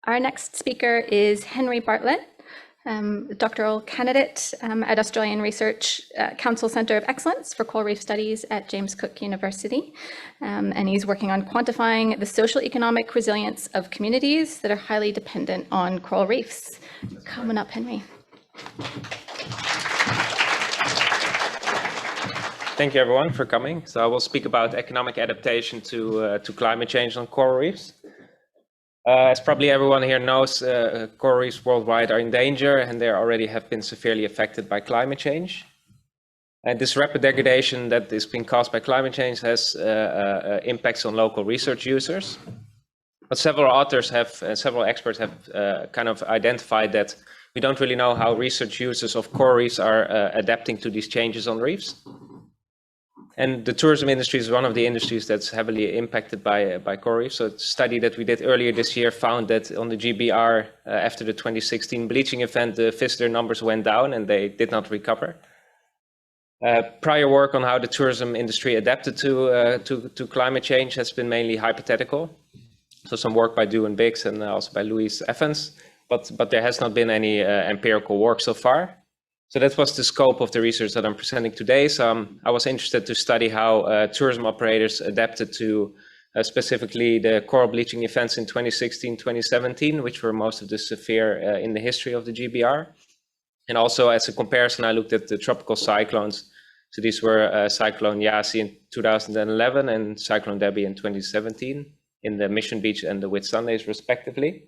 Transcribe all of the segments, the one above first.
Our next speaker is Henry Bartelet, doctoral candidate at Australian Research Council Centre of Excellence for Coral Reef Studies at James Cook University. And he's working on quantifying the social economic resilience of communities that are highly dependent on coral reefs. Come on up, Henry. Thank you everyone for coming. So I will speak about economic adaptation to climate change on coral reefs. As probably everyone here knows, coral reefs worldwide are in danger and they already have been severely affected by climate change. And this rapid degradation that is being caused by climate change has impacts on local research users. But several authors have, several experts have kind of identified that we don't really know how research users of coral reefs are adapting to these changes on reefs. And the tourism industry is one of the industries that's heavily impacted by coral reefs. So a study that we did earlier this year found that on the GBR, after the 2016 bleaching event, the visitor numbers went down and they did not recover. Prior work on how the tourism industry adapted to climate change has been mainly hypothetical. So some work by Du and Biggs and also by Louise Evans, but there has not been any empirical work so far. So that was the scope of the research that I'm presenting today. So I was interested to study how tourism operators adapted to specifically the coral bleaching events in 2016, 2017, which were most of the severe in the history of the GBR. And also as a comparison, I looked at the tropical cyclones. So these were Cyclone Yasi in 2011 and Cyclone Debbie in 2017 in the Mission Beach and the Whitsundays respectively.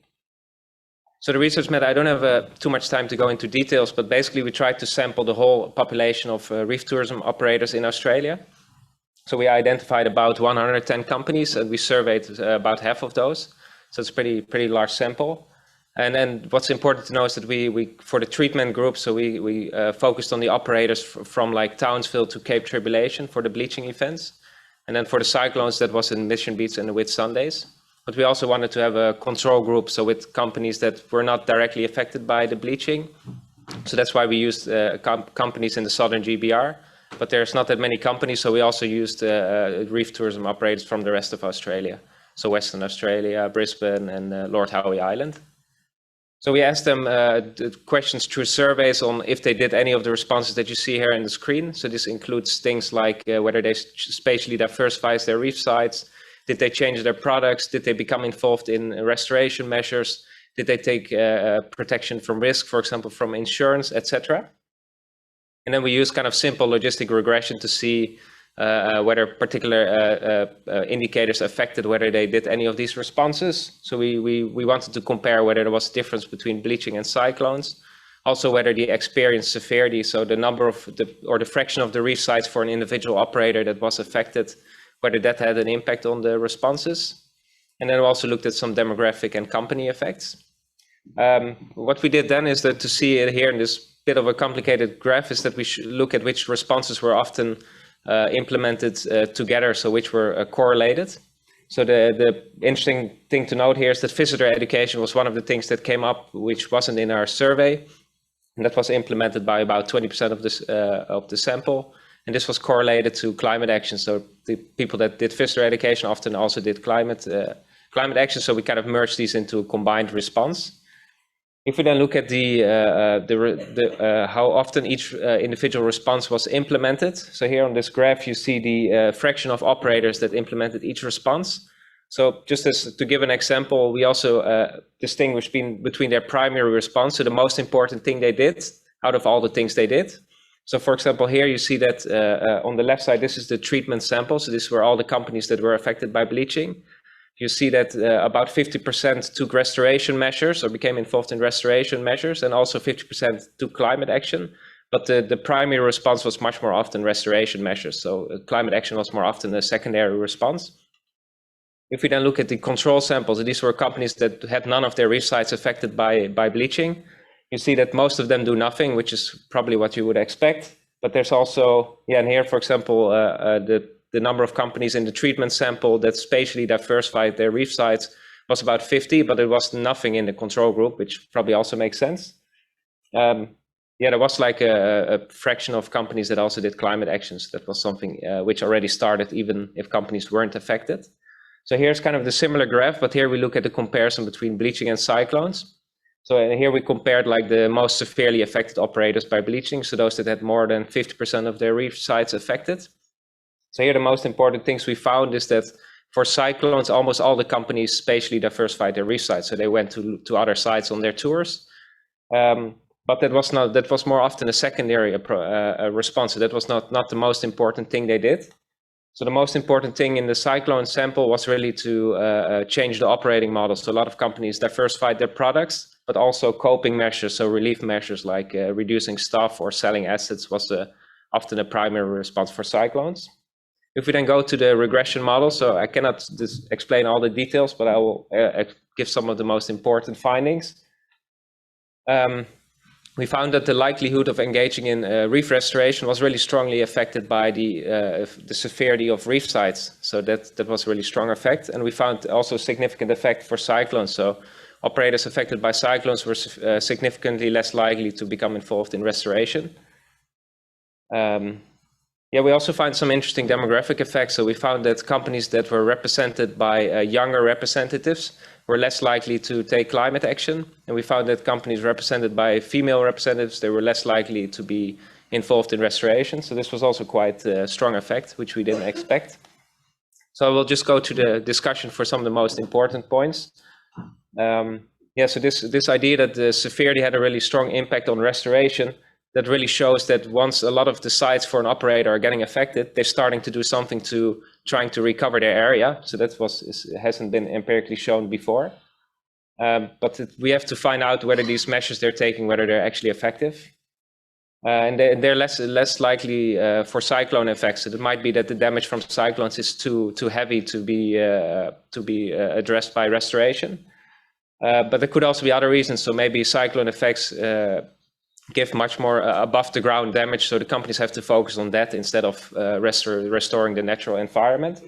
So the research method, I don't have too much time to go into details, but basically we tried to sample the whole population of reef tourism operators in Australia. So we identified about 110 companies and we surveyed about half of those. So it's a pretty large sample. And then what's important to know is that we for the treatment group, so we focused on the operators from like Townsville to Cape Tribulation for the bleaching events. And then for the cyclones, that was in Mission Beach and the Whitsundays. But we also wanted to have a control group, so with companies that were not directly affected by the bleaching. So that's why we used companies in the southern GBR, but there's not that many companies, so we also used reef tourism operators from the rest of Australia. So Western Australia, Brisbane and Lord Howe Island. So we asked them questions through surveys on if they did any of the responses that you see here on the screen. So this includes things like whether they spatially diversified their reef sites. Did they change their products? Did they become involved in restoration measures? Did they take protection from risk, for example, from insurance, etc.? And then we use kind of simple logistic regression to see whether particular indicators affected whether they did any of these responses. So we wanted to compare whether there was a difference between bleaching and cyclones. Also whether the experience severity, so the number of the fraction of the reef sites for an individual operator that was affected, whether that had an impact on the responses. And then we also looked at some demographic and company effects. What we did then is that to see it here in this bit of a complicated graph is that we should look at which responses were often implemented together, so which were correlated. So the interesting thing to note here is that visitor education was one of the things that came up, which wasn't in our survey. And that was implemented by about 20% of the sample. And this was correlated to climate action. So the people that did visitor education often also did climate action. So we kind of merged these into a combined response. If we then look at how often each individual response was implemented. So here on this graph, you see the fraction of operators that implemented each response. So just as to give an example, we also distinguish between their primary response, so the most important thing they did out of all the things they did. So for example, here you see that on the left side, this is the treatment sample. So these were all the companies that were affected by bleaching. You see that about 50% took restoration measures or became involved in restoration measures, and also 50% took climate action. But the primary response was much more often restoration measures. So climate action was more often a secondary response. If we then look at the control samples, these were companies that had none of their reef sites affected by bleaching. You see that most of them do nothing, which is probably what you would expect. But there's also, and here, for example, the number of companies in the treatment sample that spatially diversified their reef sites was about 50, but it was nothing in the control group, which probably also makes sense. There was like a fraction of companies that also did climate actions. That was something which already started even if companies weren't affected. So here's kind of the similar graph, but here we look at the comparison between bleaching and cyclones. So here we compared like the most severely affected operators by bleaching, so those that had more than 50% of their reef sites affected. So here the most important things we found is that for cyclones, almost all the companies spatially diversified their reef sites, so they went to other sites on their tours. But that was more often a secondary response. So that was not the most important thing they did. So the most important thing in the cyclone sample was really to change the operating model. So a lot of companies diversified their products, but also coping measures, so relief measures like reducing staff or selling assets was often a primary response for cyclones. If we then go to the regression model, so I cannot explain all the details, but I will give some of the most important findings. We found that the likelihood of engaging in reef restoration was really strongly affected by the severity of reef sites. So that was a really strong effect. And we found also a significant effect for cyclones. So operators affected by cyclones were significantly less likely to become involved in restoration. Yeah, we also find some interesting demographic effects. So we found that companies that were represented by younger representatives were less likely to take climate action. And we found that companies represented by female representatives, they were less likely to be involved in restoration. So this was also quite a strong effect, which we didn't expect. So I will just go to the discussion for some of the most important points. Yeah, so this idea that the severity had a really strong impact on restoration, that really shows that once a lot of the sites for an operator are getting affected, they're starting to do something to trying to recover their area. So that hasn't been empirically shown before. But we have to find out whether these measures they're taking, whether they're actually effective. And they're less likely for cyclone effects. So it might be that the damage from cyclones is too heavy to be addressed by restoration. But there could also be other reasons. So maybe cyclone effects give much more above the ground damage, so the companies have to focus on that instead of restoring the natural environment.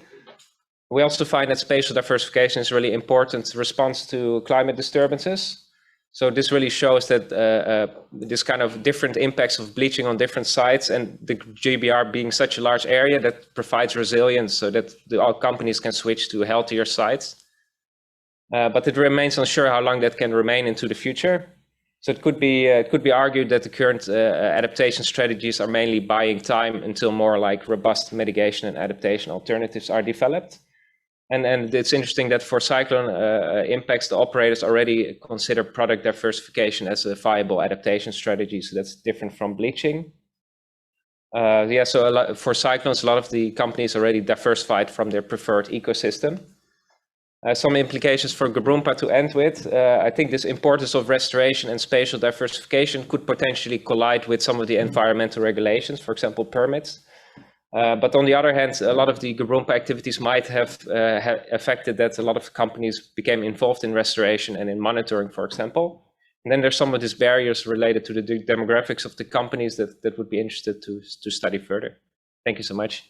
We also find that spatial diversification is really important response to climate disturbances. So this really shows that this kind of different impacts of bleaching on different sites, and the GBR being such a large area that provides resilience so that all companies can switch to healthier sites. But it remains unsure how long that can remain into the future. So it could be argued that the current adaptation strategies are mainly buying time until more like robust mitigation and adaptation alternatives are developed. And it's interesting that for cyclone impacts, the operators already consider product diversification as a viable adaptation strategy. So that's different from bleaching. Yeah, so for cyclones, a lot of the companies already diversified from their preferred ecosystem. Some implications for Gebrumpa to end with. I think this importance of restoration and spatial diversification could potentially collide with some of the environmental regulations, for example, permits. But on the other hand, a lot of the Gebrumpa activities might have affected that a lot of companies became involved in restoration and in monitoring, for example. And then there's some of these barriers related to the demographics of the companies that would be interested to study further. Thank you so much.